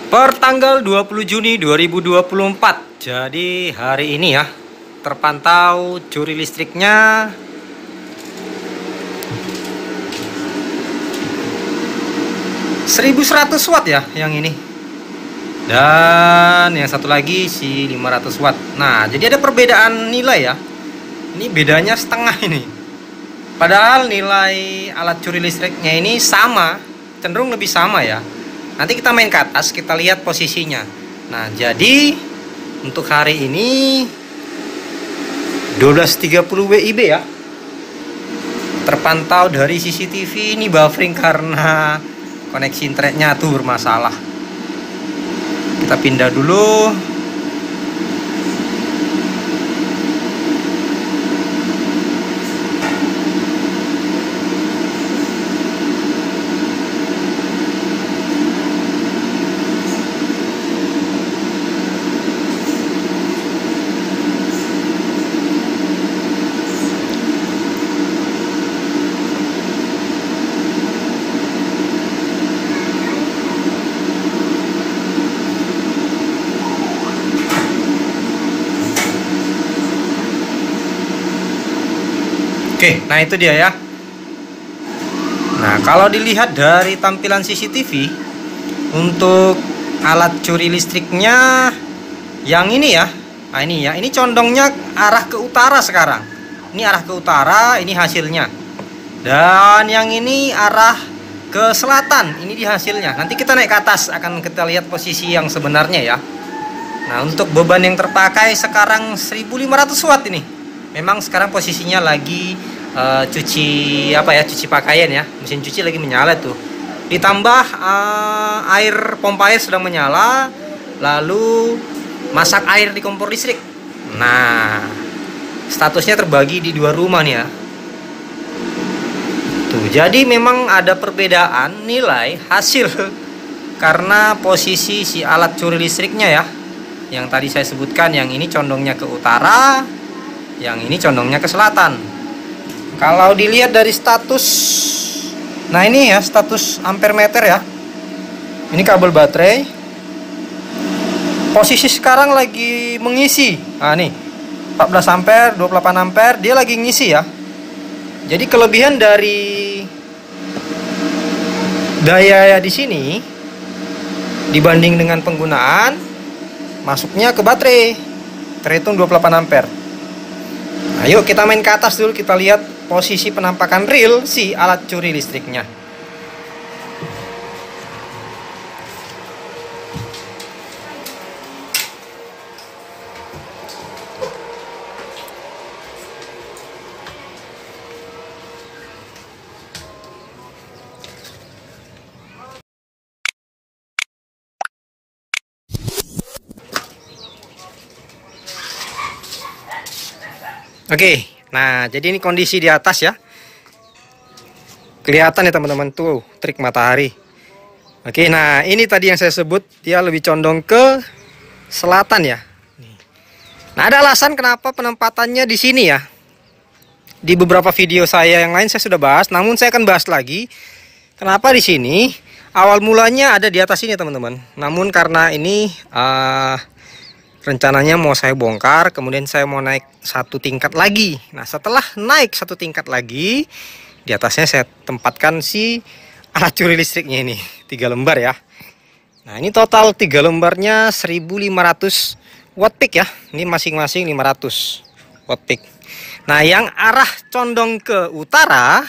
Per tanggal 20 Juni 2024. Jadi hari ini ya terpantau curi listriknya 1100 watt ya yang ini. Dan yang satu lagi si 500 watt. Nah, jadi ada perbedaan nilai ya. Ini bedanya setengah ini. Padahal nilai alat curi listriknya ini sama, cenderung lebih sama ya. Nanti kita main ke atas, kita lihat posisinya. Nah, jadi untuk hari ini 12.30 WIB ya. Terpantau dari CCTV ini buffering karena koneksi internetnya tuh bermasalah. Kita pindah dulu. Oke, nah itu dia ya. Nah, kalau dilihat dari tampilan CCTV untuk alat curi listriknya yang ini ya. Nah, ini ya, ini condongnya arah ke utara sekarang. Ini arah ke utara, ini hasilnya. Dan yang ini arah ke selatan, ini di hasilnya. Nanti kita naik ke atas akan kita lihat posisi yang sebenarnya ya. Nah, untuk beban yang terpakai sekarang 1500 watt ini. Memang sekarang posisinya lagi cuci cuci pakaian ya, mesin cuci lagi menyala tuh. Ditambah air pompa air sedang menyala, lalu masak air di kompor listrik. Nah, statusnya terbagi di dua rumah nih ya. Tuh, jadi memang ada perbedaan nilai hasil karena posisi si alat curi listriknya ya. Yang tadi saya sebutkan, yang ini condongnya ke utara, yang ini condongnya ke selatan. Kalau dilihat dari status, nah ini ya status ampere meter ya. Ini kabel baterai. Posisi sekarang lagi mengisi. Nah nih 14 ampere, 28 ampere, dia lagi ngisi ya. Jadi kelebihan dari daya di sini dibanding dengan penggunaan masuknya ke baterai terhitung 28 ampere. Ayo kita main ke atas dulu, kita lihat posisi penampakan real si alat curi listriknya. Oke, nah jadi ini kondisi di atas ya. Kelihatan ya teman-teman tuh trik matahari. Oke, nah ini tadi yang saya sebut dia lebih condong ke selatan ya. Nah, ada alasan kenapa penempatannya di sini ya. Di beberapa video saya yang lain saya sudah bahas, namun saya akan bahas lagi. Kenapa di sini? Awal mulanya ada di atas ini teman-teman. Namun karena ini rencananya mau saya bongkar, kemudian saya mau naik satu tingkat lagi. Nah, setelah naik satu tingkat lagi, di atasnya saya tempatkan si alat curi listriknya ini, 3 lembar ya. Nah, ini total 3 lembarnya 1500 watt peak ya. Ini masing-masing 500 watt peak. Nah, yang arah condong ke utara,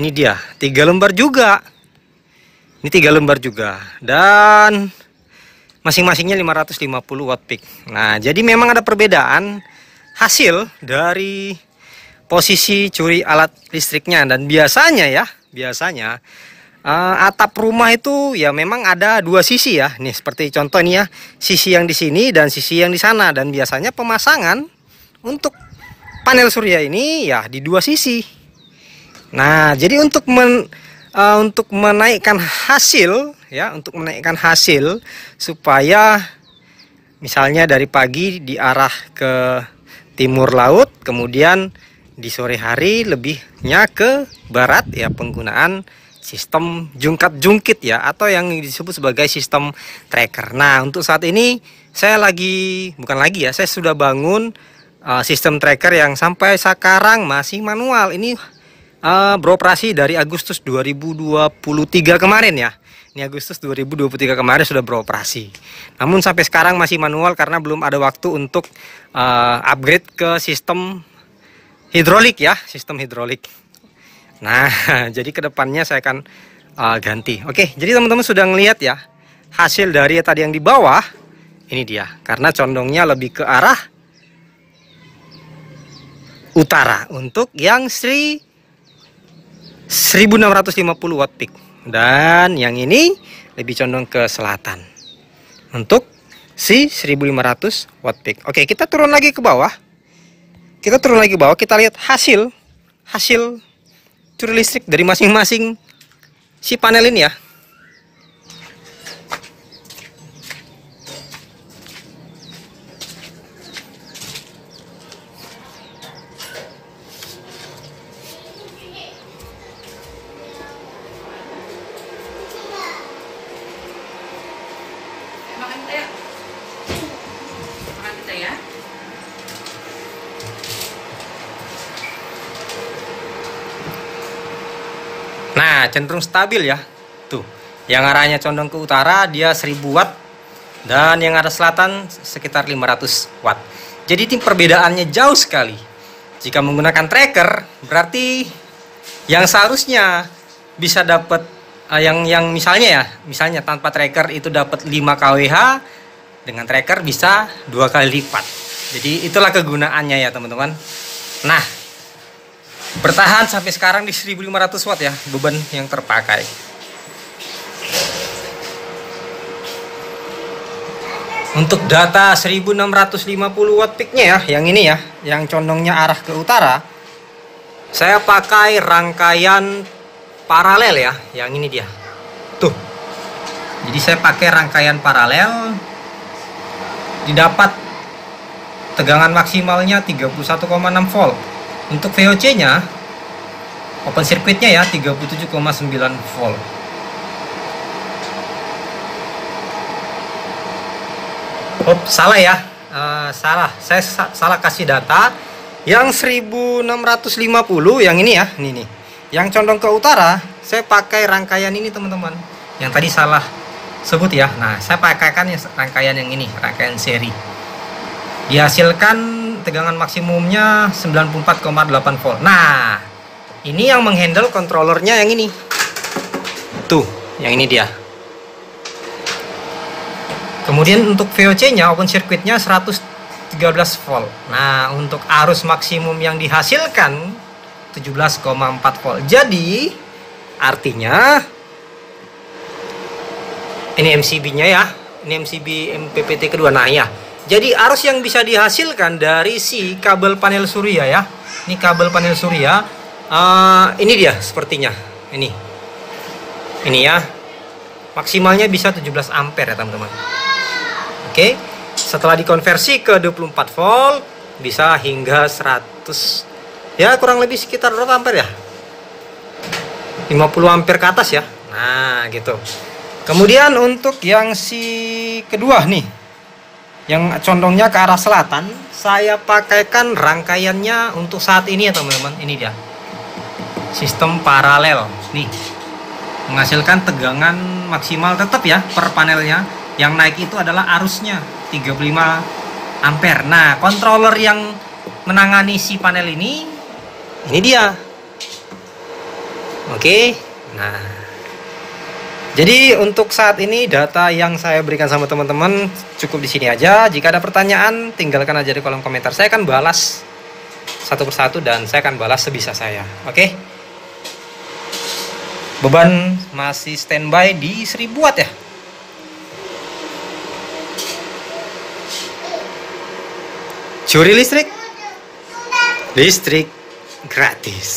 ini dia, 3 lembar juga. Ini 3 lembar juga. Dan masing-masingnya 550 watt peak. Nah, jadi memang ada perbedaan hasil dari posisi curi alat listriknya. Dan biasanya ya, atap rumah itu ya memang ada dua sisi ya. Nih seperti contoh ini ya, sisi yang di sini dan sisi yang di sana. Dan biasanya pemasangan untuk panel surya ini ya di dua sisi. Nah, jadi untuk menaikkan hasil ya, untuk menaikkan hasil supaya misalnya dari pagi diarah ke timur laut, kemudian di sore hari lebihnya ke barat ya, penggunaan sistem jungkat-jungkit ya, atau yang disebut sebagai sistem tracker. Nah, untuk saat ini saya saya sudah bangun sistem tracker yang sampai sekarang masih manual. Ini beroperasi dari Agustus 2023 kemarin ya. Ini Agustus 2023 kemarin sudah beroperasi. Namun sampai sekarang masih manual karena belum ada waktu untuk upgrade ke sistem hidrolik ya, sistem hidrolik. Nah, jadi kedepannya saya akan ganti. Oke, jadi teman-teman sudah ngelihat ya hasil dari tadi yang di bawah. Ini dia, karena condongnya lebih ke arah utara untuk yang 1650 watt peak, dan yang ini lebih condong ke selatan untuk si 1500 watt peak. Oke, kita turun lagi ke bawah. Kita lihat hasil curi listrik dari masing-masing si panel ini ya. Nah, cenderung stabil ya. Tuh, yang arahnya condong ke utara dia 1000 watt, dan yang arah selatan sekitar 500 watt. Jadi ini perbedaannya jauh sekali. Jika menggunakan tracker, berarti yang seharusnya bisa dapat yang misalnya tanpa tracker itu dapat 5 kWh, dengan tracker bisa 2 kali lipat. Jadi itulah kegunaannya ya teman-teman. Nah, bertahan sampai sekarang di 1500 watt ya beban yang terpakai. Untuk data 1650 watt peaknya ya, yang ini ya, yang condongnya arah ke utara, saya pakai rangkaian paralel ya, yang ini dia. Tuh. Jadi saya pakai rangkaian paralel, didapat tegangan maksimalnya 31,6 volt. Untuk VOC-nya, open circuit-nya ya 37,9 volt. Salah ya, salah. Saya salah kasih data. Yang 1650 yang ini ya, ini nih. Yang condong ke utara, saya pakai rangkaian ini teman-teman. Yang tadi salah sebut ya. Nah, saya pakaikan rangkaian yang ini, rangkaian seri. Dihasilkan tegangan maksimumnya 94,8 volt. Nah, ini yang menghandle controllernya yang ini. Tuh, yang ini dia. Kemudian untuk VOC-nya, open circuit-nya 113 volt. Nah, untuk arus maksimum yang dihasilkan 17,4 volt. Jadi, artinya ini MCB-nya ya. Ini MCB MPPT kedua. Nah, ya. Jadi arus yang bisa dihasilkan dari si kabel panel surya ya. Ini kabel panel surya. Ini dia sepertinya. Ini ya. Maksimalnya bisa 17 ampere ya teman-teman. Oke. Setelah dikonversi ke 24 volt bisa hingga 100. Ya kurang lebih sekitar berapa ampere ya? 50 ampere ke atas ya. Nah gitu. Kemudian untuk yang si kedua nih, yang condongnya ke arah selatan, saya pakaikan rangkaiannya untuk saat ini ya teman-teman. Ini dia, sistem paralel nih, menghasilkan tegangan maksimal tetap ya per panelnya. Yang naik itu adalah arusnya 35 ampere. Nah, controller yang menangani si panel ini dia. Oke. Nah, jadi untuk saat ini data yang saya berikan sama teman-teman cukup di sini aja. Jika ada pertanyaan, tinggalkan aja di kolom komentar. Saya akan balas satu persatu dan saya akan balas sebisa saya. Oke. Beban masih standby di 1000 watt ya. Curi listrik gratis.